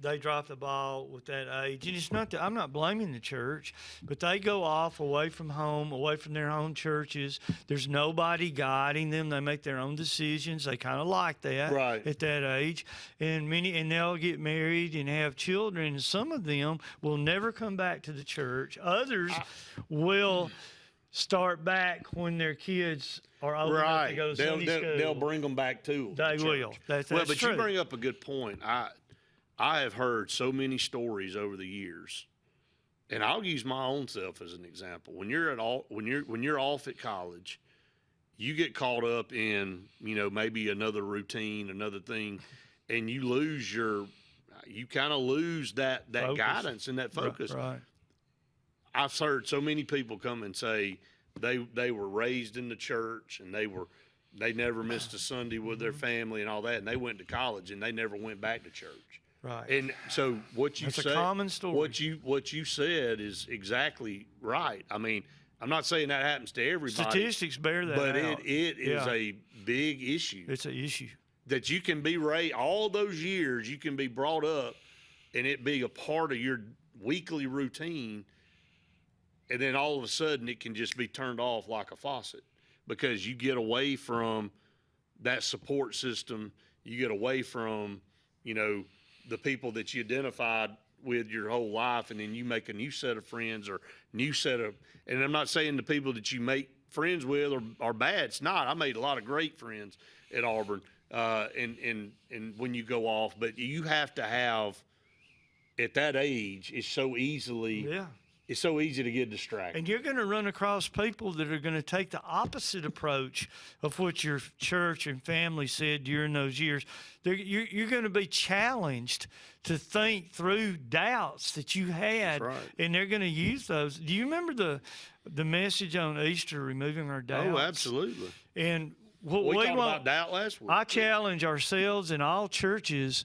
they drop the ball with that age. And it's not that I'm not blaming the church, but they go off away from home, away from their own churches. There's nobody guiding them. They make their own decisions. They kind of like that at that age. And they'll get married and have children. And some of them will never come back to the church. Others will start back when their kids are old enough to go to Sunday school.
They'll bring them back to
They
the
will.
church.
That's
but
true.
you bring up a good point. I have heard so many stories over the years, and I'll use my own self as an example. When you're off at college, you get caught up in maybe another routine, another thing, and you kind of lose that
Focus.
guidance and that focus.
Right.
I've heard so many people come and say they were raised in the church and they never missed a Sunday with their family and all that, and they went to college and they never went back to church.
Right.
And so
That's a common story.
What you said is exactly right. I mean, I'm not saying that happens to everybody.
Statistics bear that
but
out.
it is a big issue.
It's an issue.
That you can be raised all those years, you can be brought up and it be a part of your weekly routine, and then all of a sudden it can just be turned off like a faucet because you get away from that support system. You get away from, the people that you identified with your whole life, and then you make a new set of friends or and I'm not saying the people that you make friends with are bad. It's not. I made a lot of great friends at Auburn, and when you go off, but you have to have, at that age, it's so easy to get distracted.
And you're going to run across people that are going to take the opposite approach of what your church and family said during those years. You're going to be challenged to think through doubts that you had,
That's right.
and they're going to use those. Do you remember the message on Easter, removing our doubts?
Oh, absolutely.
And what
we talked
want,
about doubt last week.
I challenge ourselves and all churches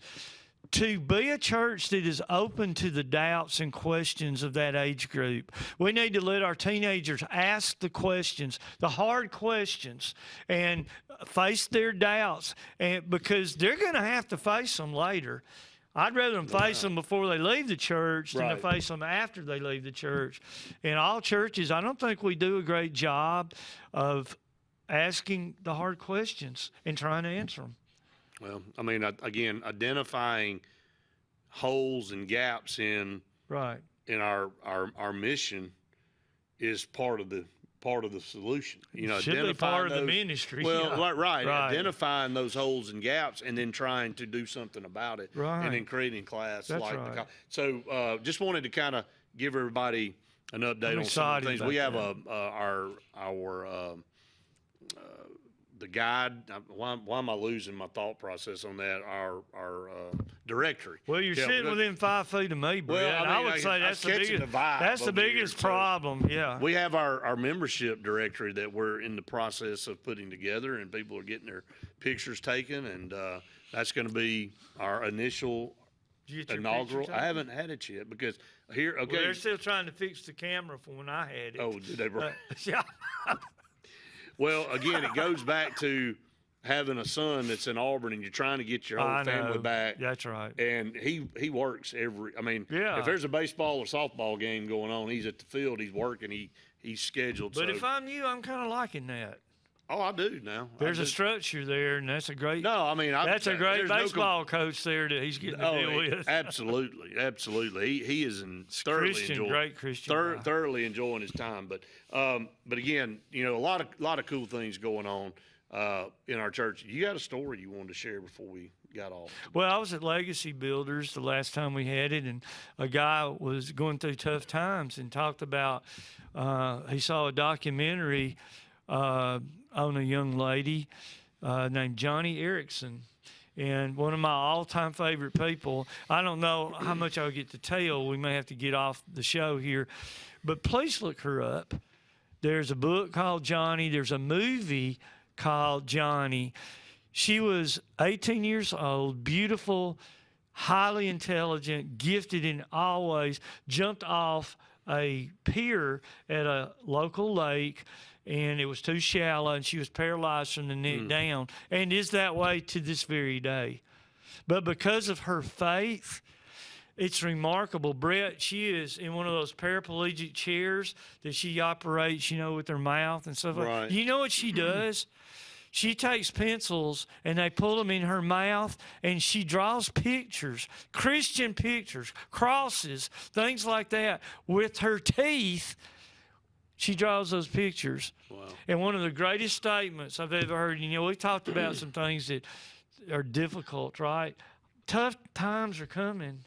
to be a church that is open to the doubts and questions of that age group. We need to let our teenagers ask the questions, the hard questions, and face their doubts, and because they're going to have to face them later. I'd rather them face them before they leave the church than to face them after they leave the church. In all churches, I don't think we do a great job of asking the hard questions and trying to answer them.
Well, I mean, again, identifying holes and gaps in our mission is part of the solution.
Should be part of the ministry.
Well, right. Identifying those holes and gaps and then trying to do something about it.
Right.
And then creating class.
That's
like
right.
So just wanted to kind of give everybody an update on some of the things. We have the guide. Why am I losing my thought process on that? Our directory.
Well, you're sitting within 5 feet of me, Brett.
Well,
I would say that's the biggest problem. Yeah.
We have our membership directory that we're in the process of putting together, and people are getting their pictures taken, and that's going to be our initial inaugural. I haven't had it yet because here. Okay.
Well, they're still trying to fix the camera from when I had it.
Oh, did they?
Yeah.
Well, again, it goes back to having a son that's in Auburn and you're trying to get your whole family back. That's right. And he works if there's a baseball or softball game going on, he's at the field, he's working, he's scheduled.
But if I'm you, I'm kind of liking that.
Oh, I do now.
There's a structure there, and that's a great.
No, I mean
that's a great baseball coach there that he's getting to deal with.
Absolutely. He is thoroughly enjoying his time. But again, a lot of cool things going on in our church. You got a story you wanted to share before we got off?
Well, I was at Legacy Builders the last time we had it, and a guy was going through tough times and talked about he saw a documentary on a young lady named Johnny Erickson. And one of my all-time favorite people. I don't know how much I'll get to tell. We may have to get off the show here. But please look her up. There's a book called Johnny. There's a movie called Johnny. She was 18 years old, beautiful, highly intelligent, gifted in all ways, jumped off a pier at a local lake, and it was too shallow, and she was paralyzed from the neck down, and is that way to this very day. But because of her faith It's remarkable. Brett, she is in one of those paraplegic chairs that she operates, with her mouth and stuff.
Right.
You know what she does? She takes pencils and they pull them in her mouth and she draws pictures, Christian pictures, crosses, things like that with her teeth. She draws those pictures.
Wow.
And one of the greatest statements I've ever heard, we talked about some things that are difficult, right? Tough times are coming.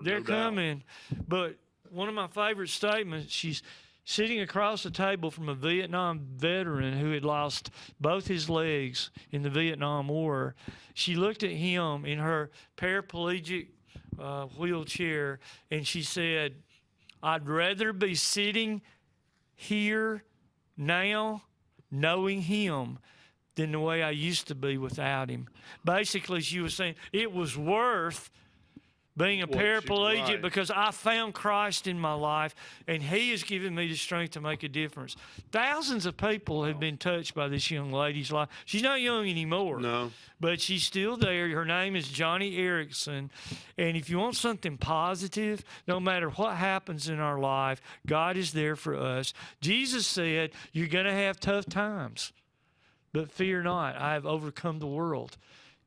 They're coming. But one of my favorite statements, she's sitting across the table from a Vietnam veteran who had lost both his legs in the Vietnam War. She looked at him in her paraplegic wheelchair and she said, I'd rather be sitting here now knowing him than the way I used to be without him. Basically, she was saying it was worth being a paraplegic because I found Christ in my life and he has given me the strength to make a difference. Thousands of people have been touched by this young lady's life. She's not young anymore.
No.
But she's still there. Her name is Johnny Erickson. And if you want something positive, no matter what happens in our life, God is there for us. Jesus said, you're going to have tough times, but fear not, I have overcome the world.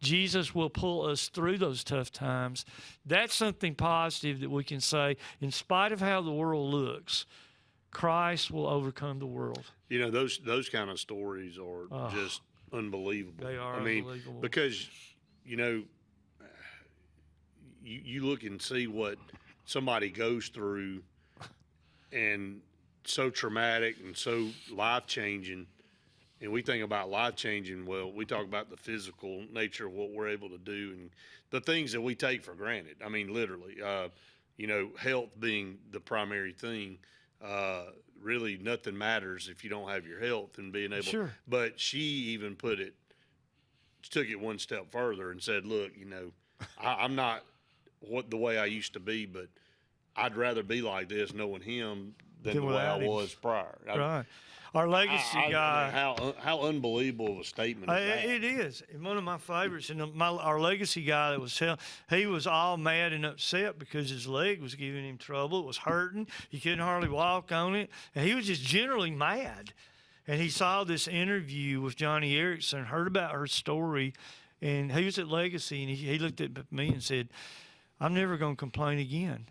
Jesus will pull us through those tough times. That's something positive that we can say, in spite of how the world looks, Christ will overcome the world.
Those kind of stories are just unbelievable.
They are unbelievable.
Because, you look and see what somebody goes through and so traumatic and so life-changing. And we think about life-changing, well, we talk about the physical nature of what we're able to do and the things that we take for granted. I mean, literally, health being the primary thing. Really, nothing matters if you don't have your health and being able.
Sure.
But she even took it one step further and said, look, I'm not the way I used to be, but I'd rather be like this knowing him than the way I was prior.
Right. Our legacy guy.
How unbelievable of a statement is that?
It is. And one of my favorites, and our legacy guy that was telling, he was all mad and upset because his leg was giving him trouble. It was hurting. He couldn't hardly walk on it. And he was just generally mad. And he saw this interview with Johnny Erickson, heard about her story, and he was at Legacy, and he looked at me and said, I'm never going to complain again.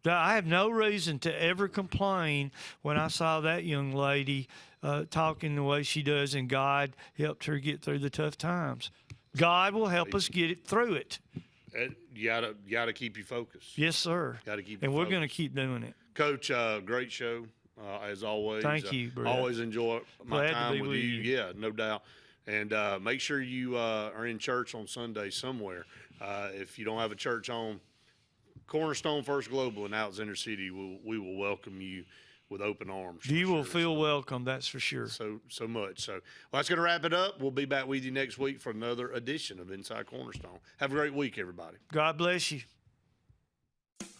I have no reason to ever complain when I saw that young lady talking the way she does, and God helped her get through the tough times. God will help us get it through it.
You gotta keep you focused.
Yes, sir.
Got to keep.
And we're
focused.
going to keep doing it.
Coach, great show as always.
Thank you, Brett.
Always enjoy my
Glad to
time
be
with
with
you.
you.
Yeah, no doubt. And make sure you are in church on Sunday somewhere. If you don't have a church on, Cornerstone First Global in Alexander City, we will welcome you with open arms.
You will feel welcome, that's for sure.
So much. So, well, that's going to wrap it up. We'll be back with you next week for another edition of Inside Cornerstone. Have a great week, everybody.
God bless you.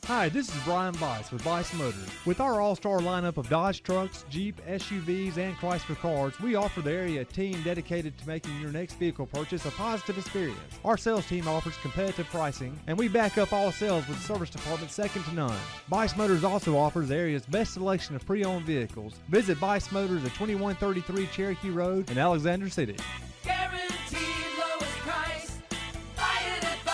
Hi, this is Brian Bice with Bice Motors. With our all-star lineup of Dodge trucks, Jeep, SUVs, and Chrysler cars, we offer the area team dedicated to making your next vehicle purchase a positive experience. Our sales team offers competitive pricing, and we back up all sales with a service department second to none. Bice Motors also offers the area's best selection of pre-owned vehicles. Visit Bice Motors at 2133 Cherokee Road in Alexander City.
Guaranteed lowest price. Buy it at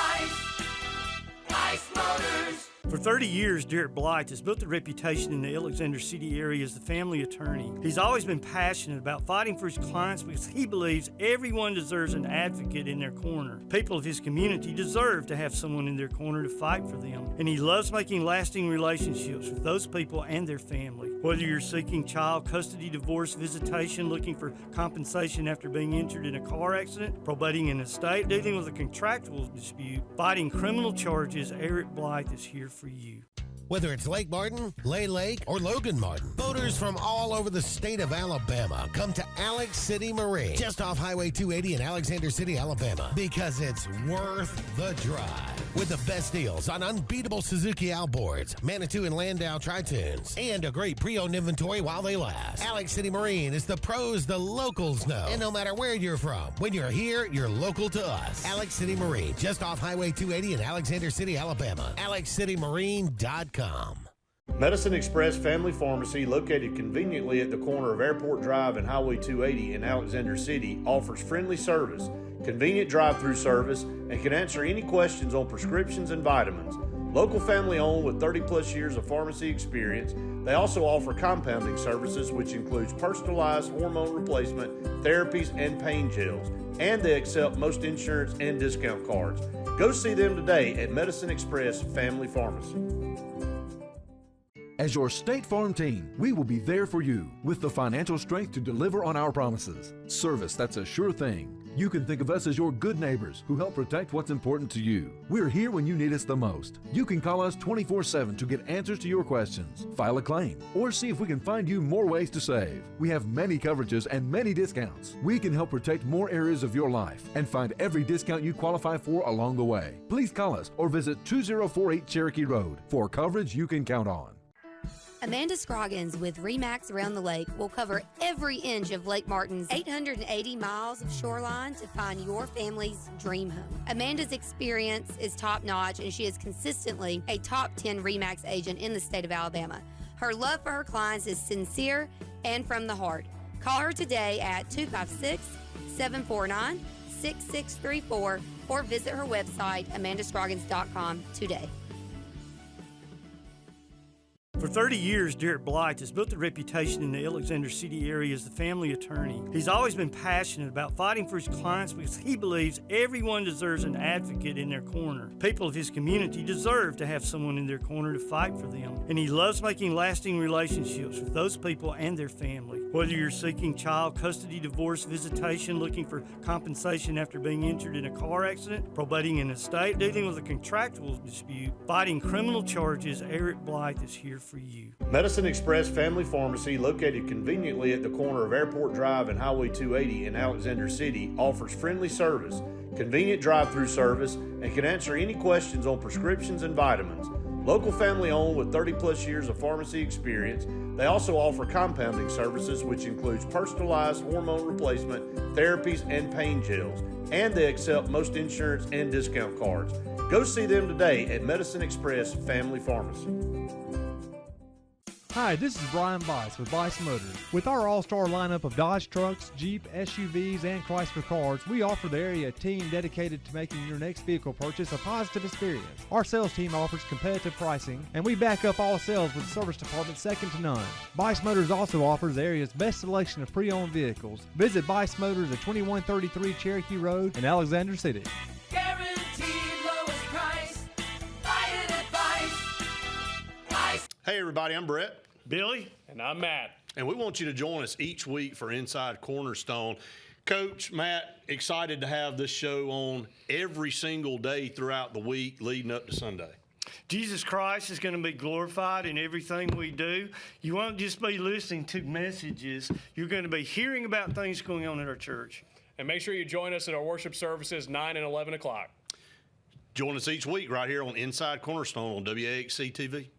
Bice Motors.
For 30 years, Derek Blythe has built a reputation in the Alexander City area as the family attorney. He's always been passionate about fighting for his clients because he believes everyone deserves an advocate in their corner. People of his community deserve to have someone in their corner to fight for them. And he loves making lasting relationships with those people and their family. Whether you're seeking child custody, divorce, visitation, looking for compensation after being injured in a car accident, probating an estate, dealing with a contractual dispute, fighting criminal charges, Eric Blythe is here for you.
Whether it's Lake Martin, Lay Lake, or Logan Martin, boaters from all over the state of Alabama come to Alex City Marine, just off Highway 280 in Alexander City, Alabama, because it's worth the drive. With the best deals on unbeatable Suzuki outboards, Manitou and Landau Tritoons, and a great pre-owned inventory while they last. Alex City Marine is the pros the locals know. And no matter where you're from, when you're here, you're local to us. Alex City Marine, just off Highway 280 in Alexander City, Alabama. AlexCityMarine.com.
Medicine Express Family Pharmacy, located conveniently at the corner of Airport Drive and Highway 280 in Alexander City, offers friendly service, convenient drive-through service, and can answer any questions on prescriptions and vitamins. Local family owned with 30-plus years of pharmacy experience, they also offer compounding services, which includes personalized hormone replacement, therapies, and pain gels. And they accept most insurance and discount cards. Go see them today at Medicine Express Family Pharmacy.
As your State Farm team, we will be there for you with the financial strength to deliver on our promises. Service that's a sure thing. You can think of us as your good neighbors who help protect what's important to you. We're here when you need us the most. You can call us 24/7 to get answers to your questions, file a claim, or see if we can find you more ways to save. We have many coverages and many discounts. We can help protect more areas of your life and find every discount you qualify for along the way. Please call us or visit 2048 Cherokee Road for coverage you can count on.
Amanda Scroggins with RE/MAX Around the Lake will cover every inch of Lake Martin's 880 miles of shoreline to find your family's dream home. Amanda's experience is top-notch, and she is consistently a top 10 RE/MAX agent in the state of Alabama. Her love for her clients is sincere and from the heart. Call her today at 256-749-6634 or visit her website, amandascroggins.com, today.
For 30 years, Derek Blythe has built a reputation in the Alexander City area as the family attorney. He's always been passionate about fighting for his clients because he believes everyone deserves an advocate in their corner. People of his community deserve to have someone in their corner to fight for them. And he loves making lasting relationships with those people and their family. Whether you're seeking child custody, divorce, visitation, looking for compensation after being injured in a car accident, probating an estate, dealing with a contractual dispute, fighting criminal charges, Eric Blythe is here for you.
Medicine Express Family Pharmacy, located conveniently at the corner of Airport Drive and Highway 280 in Alexander City, offers friendly service, convenient drive-through service, and can answer any questions on prescriptions and vitamins. Local family owned with 30-plus years of pharmacy experience, they also offer compounding services, which includes personalized hormone replacement, therapies, and pain gels. And they accept most insurance and discount cards. Go see them today at Medicine Express Family Pharmacy.
Hi, this is Brian Bice with Bice Motors. With our all-star lineup of Dodge trucks, Jeep, SUVs, and Chrysler cars, we offer the area team dedicated to making your next vehicle purchase a positive experience. Our sales team offers competitive pricing, and we back up all sales with a service department second to none. Bice Motors also offers the area's best selection of pre-owned vehicles. Visit Bice Motors at 2133 Cherokee Road in Alexander City.
Guaranteed lowest price. Buy it at Bice.
Hey everybody, I'm Brett.
Billy. And I'm Matt.
And we want you to join us each week for Inside Cornerstone. Coach, Matt, excited to have this show on every single day throughout the week leading up to Sunday.
Jesus Christ is going to be glorified in everything we do. You won't just be listening to messages. You're going to be hearing about things going on at our church.
And make sure you join us at our worship services 9 and 11 o'clock.
Join us each week right here on Inside Cornerstone on WAXC TV.